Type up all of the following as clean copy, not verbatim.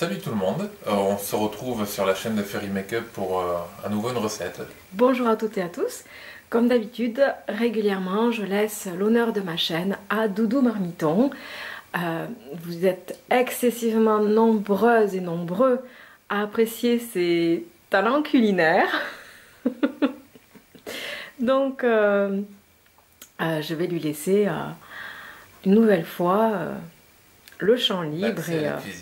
Salut tout le monde, on se retrouve sur la chaîne de Fairy Makeup pour à nouveau une recette. Bonjour à toutes et à tous. Comme d'habitude, régulièrement, je laisse l'honneur de ma chaîne à Doudou Marmiton. Vous êtes excessivement nombreuses et nombreux à apprécier ses talents culinaires. Donc, je vais lui laisser une nouvelle fois le champ libre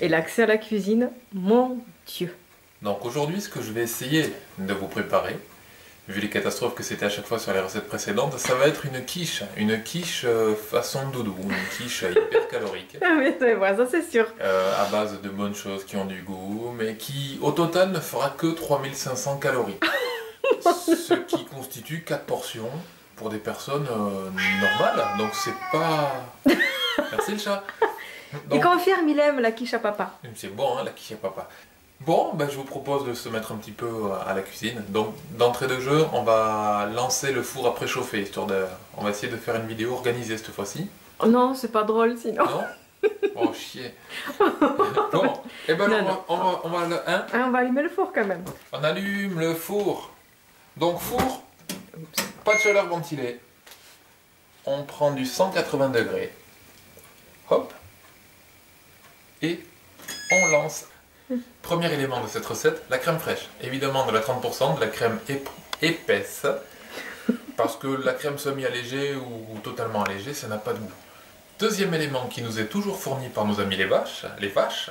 et l'accès à la cuisine. Mon Dieu! Donc aujourd'hui, ce que je vais essayer de vous préparer, vu les catastrophes que c'était à chaque fois sur les recettes précédentes, ça va être une quiche façon doudou, une quiche hyper calorique. Ah mais ouais, ça c'est sûr. À base de bonnes choses qui ont du goût, mais qui au total ne fera que 3500 calories. Ce qui constitue 4 portions pour des personnes normales, donc c'est pas... Merci le chat. Donc, il confirme, il aime la quiche à papa. c'est bon, hein, la quiche à papa. Bon, ben, je vous propose de se mettre un petit peu à la cuisine. Donc, d'entrée de jeu, on va lancer le four à préchauffer, histoire de... On va essayer de faire une vidéo organisée cette fois-ci. Oh non, c'est pas drôle sinon. Non? Oh, chier. Bon, et ben alors, on va allumer le four quand même. On allume le four. Donc, four, pas de chaleur ventilée. On prend du 180 degrés. Hop. Et on lance. Premier élément de cette recette, la crème fraîche. Évidemment de la 30%, de la crème épaisse. Parce que la crème semi-allégée ou totalement allégée, ça n'a pas de goût. Deuxième élément qui nous est toujours fourni par nos amis les vaches,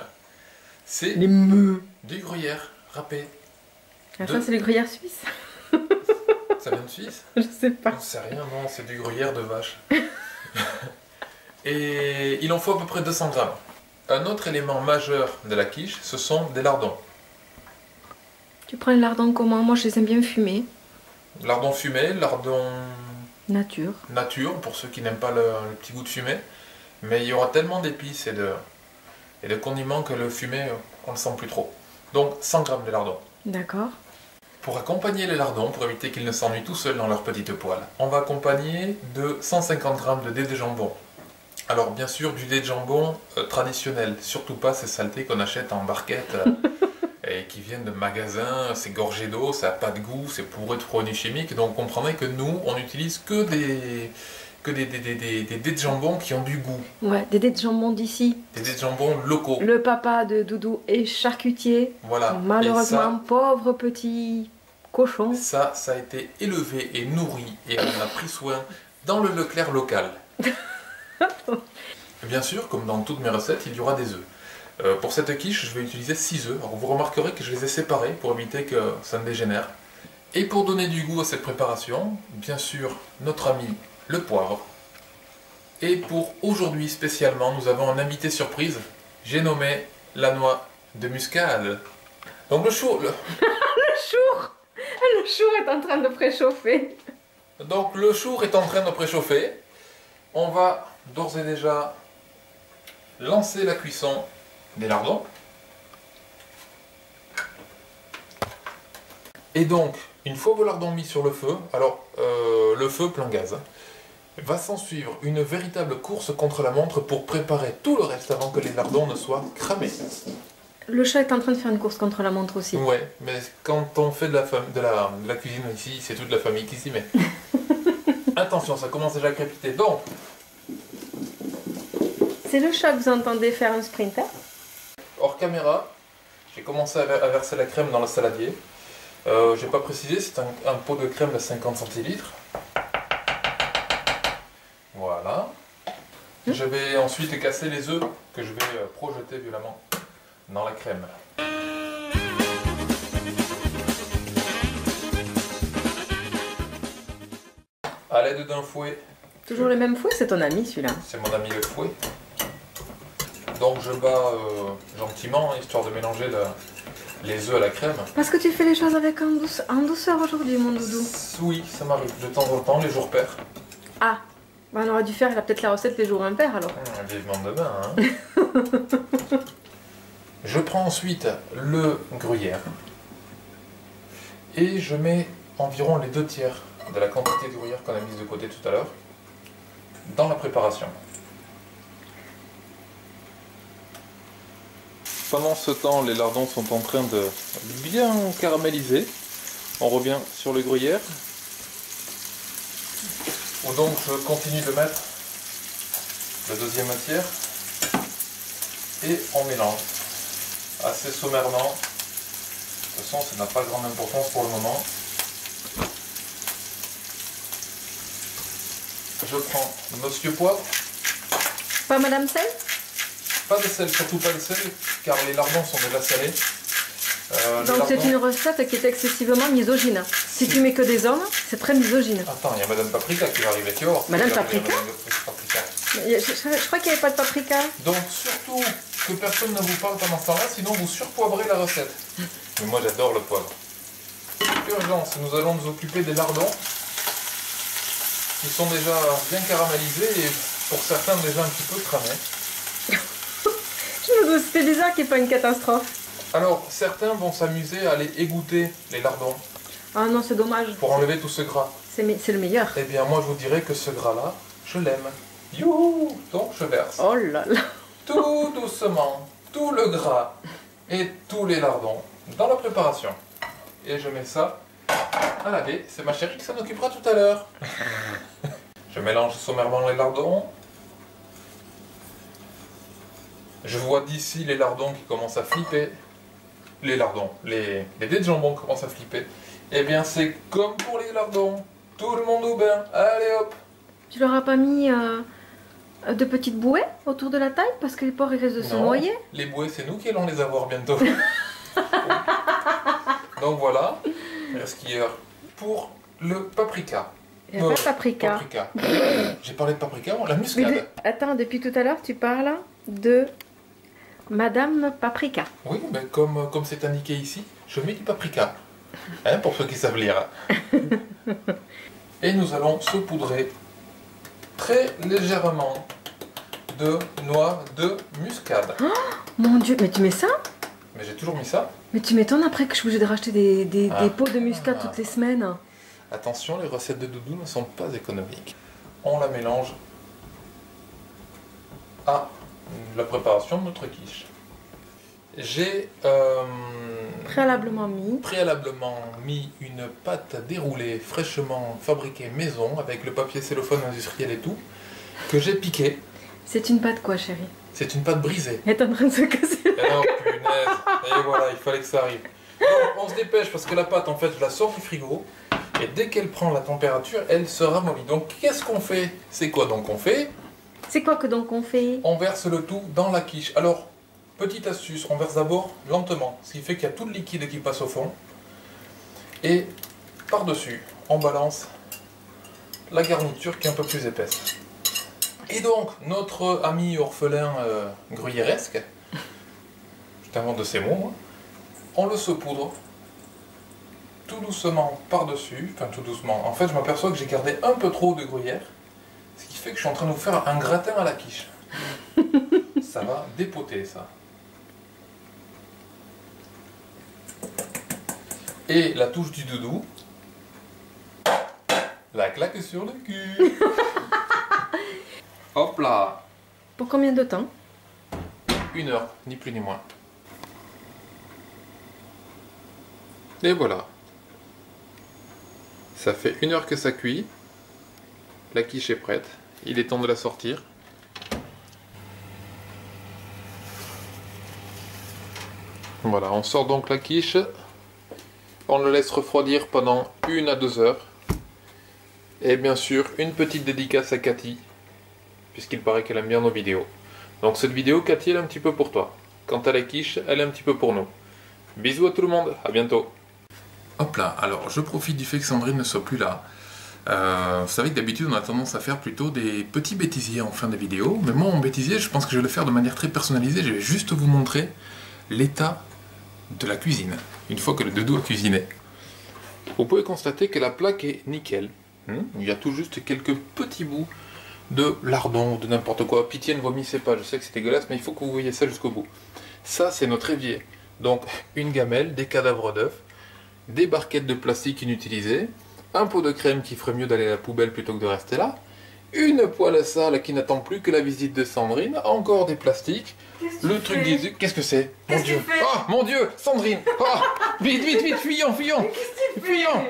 c'est les meux. Du gruyère râpé. Ah, ça c'est le gruyère suisse. Ça vient de Suisse? Je sais pas. Je sais rien, non, c'est du gruyère de vache. Et il en faut à peu près 200 grammes. Un autre élément majeur de la quiche, ce sont des lardons. Tu prends les lardons comment? Moi je les aime bien fumés. Lardons fumés, lardons... Nature. Nature, pour ceux qui n'aiment pas le petit goût de fumé. Mais il y aura tellement d'épices et de condiments que le fumé, on ne le sent plus trop. Donc 100 grammes de lardons. D'accord. Pour accompagner les lardons, pour éviter qu'ils ne s'ennuient tout seuls dans leur petite poêle, on va accompagner de 150 grammes de dés de jambon. Alors bien sûr du dés de jambon traditionnel, surtout pas ces saletés qu'on achète en barquette et qui viennent de magasins, c'est gorgé d'eau, ça n'a pas de goût, c'est bourré de produits chimiques, donc vous comprendrez que nous on n'utilise que des dés de jambon qui ont du goût. Ouais, des dés de jambon d'ici. Des dés de jambon locaux. Le papa de Doudou est charcutier. Voilà. Malheureusement, pauvre petit cochon. Ça a été élevé et nourri et on a pris soin dans le Leclerc local. Bien sûr, comme dans toutes mes recettes, il y aura des œufs. Pour cette quiche, je vais utiliser 6 œufs. Alors vous remarquerez que je les ai séparés pour éviter que ça ne dégénère. Et pour donner du goût à cette préparation, bien sûr, notre ami le poivre. Et pour aujourd'hui spécialement, nous avons un invité surprise. J'ai nommé la noix de muscade. Donc le chour... Le chour est en train de préchauffer. Donc le chour est en train de préchauffer. On va d'ores et déjà lancer la cuisson des lardons. Et donc, une fois vos lardons mis sur le feu, alors le feu plein gaz, va s'en suivre une véritable course contre la montre pour préparer tout le reste avant que les lardons ne soient cramés. Le chat est en train de faire une course contre la montre aussi. Ouais, mais quand on fait de la cuisine ici, c'est toute la famille qui s'y met. Attention, ça commence déjà à crépiter. Donc, c'est le chat que vous entendez faire un sprinter. Hors caméra, j'ai commencé à verser la crème dans le saladier. J'ai pas précisé, c'est un pot de crème de 50 centilitres. Voilà. Je vais ensuite casser les œufs que je vais projeter violemment dans la crème. À l'aide d'un fouet. Toujours le même fouet, c'est ton ami celui-là. C'est mon ami le fouet. Donc je bats gentiment, histoire de mélanger les œufs à la crème. Parce que tu fais les choses avec en douceur aujourd'hui, mon doudou. Oui, ça m'arrive de temps en temps, les jours pairs. Ah, bah on aurait dû faire peut-être la recette les jours impairs alors. Vivement demain, hein. Je prends ensuite le gruyère. Et je mets environ les 2/3 de la quantité de gruyère qu'on a mise de côté tout à l'heure dans la préparation. Pendant ce temps, les lardons sont en train de bien caraméliser. On revient sur le gruyère. Donc je continue de mettre la deuxième matière et on mélange assez sommairement. De toute façon, ça n'a pas grande importance pour le moment. Je prends Monsieur Poivre. Pas Madame Sel? Pas de sel, surtout pas de sel, car les lardons sont déjà salés. Donc c'est une recette qui est excessivement misogyne. Si tu mets que des hommes, c'est très misogyne. Attends, il y a Madame Paprika qui va arriver, tu vois. Madame Paprika? Je crois qu'il n'y avait pas de paprika. Donc surtout que personne ne vous parle pendant ce temps-là, sinon vous surpoivrez la recette. Mais moi j'adore le poivre. Urgence, nous allons nous occuper des lardons qui sont déjà bien caramélisés et pour certains déjà un petit peu cramés. Je me doute, c'était bizarre qu'il n'y ait pas une catastrophe. Alors certains vont s'amuser à aller égoutter les lardons. Ah non, c'est dommage. Pour enlever tout ce gras. C'est le meilleur. Eh bien moi je vous dirais que ce gras-là, je l'aime. Youhou! Donc je verse. Oh là là. Tout doucement, tout le gras et tous les lardons dans la préparation. Et je mets ça à laver. C'est ma chérie qui s'en occupera tout à l'heure. Je mélange sommairement les lardons. Je vois d'ici les lardons qui commencent à flipper. Les lardons, les dés de jambon commencent à flipper. Eh bien c'est comme pour les lardons. Tout le monde au bain. Allez hop! Tu leur as pas mis de petites bouées autour de la taille parce que les porcs ils risquent de se noyer? Les bouées, c'est nous qui allons les avoir bientôt. Donc voilà, ce qui est pour le paprika. Il n'y a pas de paprika. J'ai parlé de paprika, la muscade. Mais, attends, depuis tout à l'heure, tu parles de Madame Paprika. Oui, mais comme c'est indiqué ici, je mets du paprika. Hein, pour ceux qui savent lire. Et nous allons saupoudrer très légèrement de noix de muscade. Oh, mon Dieu, mais tu mets ça? Mais j'ai toujours mis ça. Mais tu m'étonnes après que je suis obligée de racheter des pots de muscade toutes les semaines. Attention, les recettes de Doudou ne sont pas économiques. On la mélange à la préparation de notre quiche. J'ai préalablement mis une pâte à dérouler fraîchement fabriquée maison avec le papier cellophane industriel et tout, que j'ai piqué. C'est une pâte quoi, chérie? C'est une pâte brisée. Elle est en train de se casser. Oh punaise. Et voilà, il fallait que ça arrive. Donc, on se dépêche parce que la pâte, en fait, je la sors du frigo. Et dès qu'elle prend la température, elle se ramollit. Donc qu'est-ce qu'on fait? C'est quoi donc on fait? C'est quoi que donc on fait? On verse le tout dans la quiche. Alors, petite astuce, on verse d'abord lentement. Ce qui fait qu'il y a tout le liquide qui passe au fond. Et par-dessus, on balance la garniture qui est un peu plus épaisse. Et donc, notre ami orphelin gruyèresque, je t'invente de ces mots, moi, on le saupoudre tout doucement par-dessus, enfin tout doucement. En fait, je m'aperçois que j'ai gardé un peu trop de gruyère, ce qui fait que je suis en train de vous faire un gratin à la quiche. Ça va dépoter, ça. Et la touche du doudou, la claque sur le cul. Hop là. Pour combien de temps? 1 heure, ni plus ni moins. Et voilà. Ça fait 1 heure que ça cuit. La quiche est prête. Il est temps de la sortir. Voilà, on sort donc la quiche. On le laisse refroidir pendant 1 à 2 heures. Et bien sûr, une petite dédicace à Cathy, puisqu'il paraît qu'elle aime bien nos vidéos. Donc cette vidéo, Cathy, elle est un petit peu pour toi. Quant à la quiche, elle est un petit peu pour nous. Bisous à tout le monde, à bientôt. Hop là, alors je profite du fait que Sandrine ne soit plus là. Vous savez que d'habitude on a tendance à faire plutôt des petits bêtisiers en fin de vidéo, mais moi mon bêtisier je pense que je vais le faire de manière très personnalisée, je vais juste vous montrer l'état de la cuisine, une fois que le doudou a cuisiné. Vous pouvez constater que la plaque est nickel, il y a tout juste quelques petits bouts de lardons, de n'importe quoi. Pitié, ne vomissez pas, je sais que c'est dégueulasse, mais il faut que vous voyez ça jusqu'au bout. Ça c'est notre évier, donc une gamelle, des cadavres d'œufs, des barquettes de plastique inutilisées, un pot de crème qui ferait mieux d'aller à la poubelle plutôt que de rester là, une poêle à sale qui n'attend plus que la visite de Sandrine, encore des plastiques, le truc des... Qu'est-ce que c'est? Mon Dieu! Oh mon Dieu! Sandrine! Oh, vite, vite, vite, fuyons, fuyons! Fuyons!